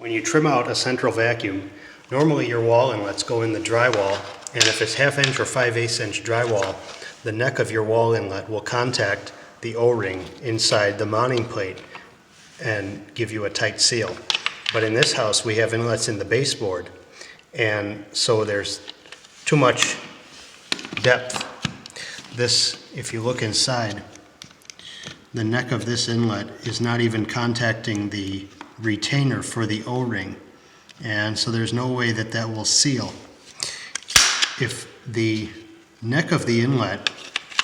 When you trim out a central vacuum, normally your wall inlets go in the drywall, and if it's 1/2 inch or 5/8 inch drywall, the neck of your wall inlet will contact the O-ring inside the mounting plate and give you a tight seal. But in this house, we have inlets in the baseboard, and so there's too much depth. This, if you look inside, the neck of this inlet is not even contacting the retainer for the O-ring, and so there's no way that that will seal. If the neck of the inlet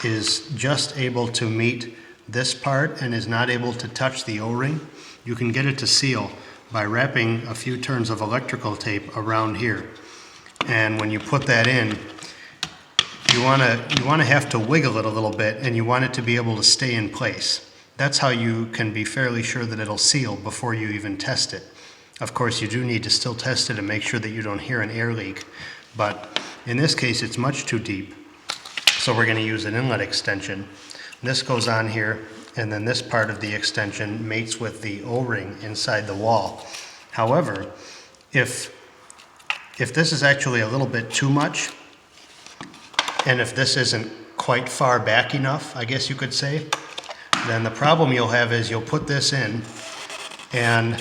is just able to meet this part and is not able to touch the O-ring, you can get it to seal by wrapping a few turns of electrical tape around here. And when you put that in, you want to have to wiggle it a little bit, and you want it to be able to stay in place. That's how you can be fairly sure that it'll seal before you even test it. Of course, you do need to still test it and make sure that you don't hear an air leak, but in this case it's much too deep, so we're going to use an inlet extension. This goes on here, and then this part of the extension mates with the O-ring inside the wall. However, if this is actually a little bit too much, and if this isn't quite far back enough, I guess you could say, then the problem you'll have is you'll put this in, and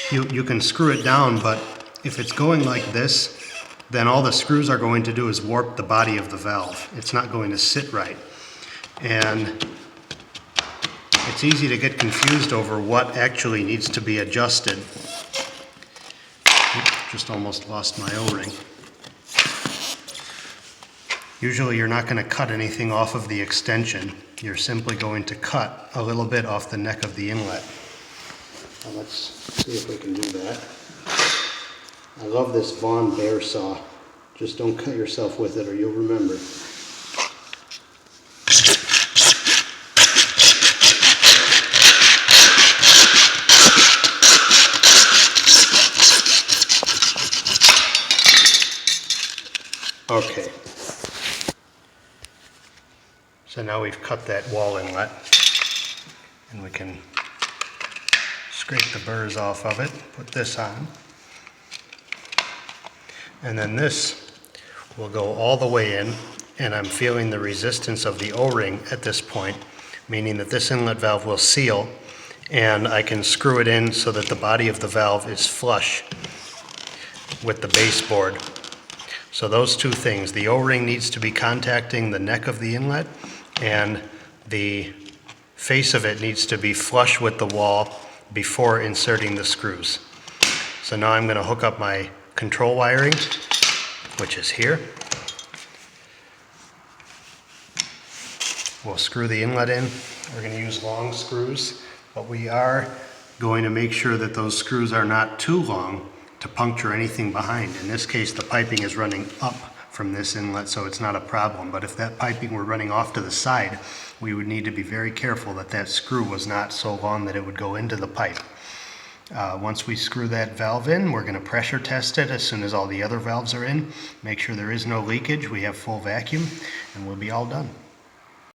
you can screw it down, but if it's going like this, then all the screws are going to do is warp the body of the valve. It's not going to sit right. And it's easy to get confused over what actually needs to be adjusted. Oops, just almost lost my O-ring. Usually you're not going to cut anything off of the extension. You're simply going to cut a little bit off the neck of the inlet. Now let's see if we can do that. I love this Vaughan bear saw. Just don't cut yourself with it or you'll remember. Okay. So now we've cut that wall inlet, and we can scrape the burrs off of it, put this on, and then this will go all the way in, and I'm feeling the resistance of the O-ring at this point, meaning that this inlet valve will seal, and I can screw it in so that the body of the valve is flush with the baseboard. So those two things, the O-ring needs to be contacting the neck of the inlet, and the face of it needs to be flush with the wall before inserting the screws. So now I'm going to hook up my control wiring, which is here. We'll screw the inlet in. We're going to use long screws, but we are going to make sure that those screws are not too long to puncture anything behind. In this case, the piping is running up from this inlet, so it's not a problem. But if that piping were running off to the side, we would need to be very careful that that screw was not so long that it would go into the pipe. Once we screw that valve in, we're going to pressure test it as soon as all the other valves are in. Make sure there is no leakage, we have full vacuum, and we'll be all done.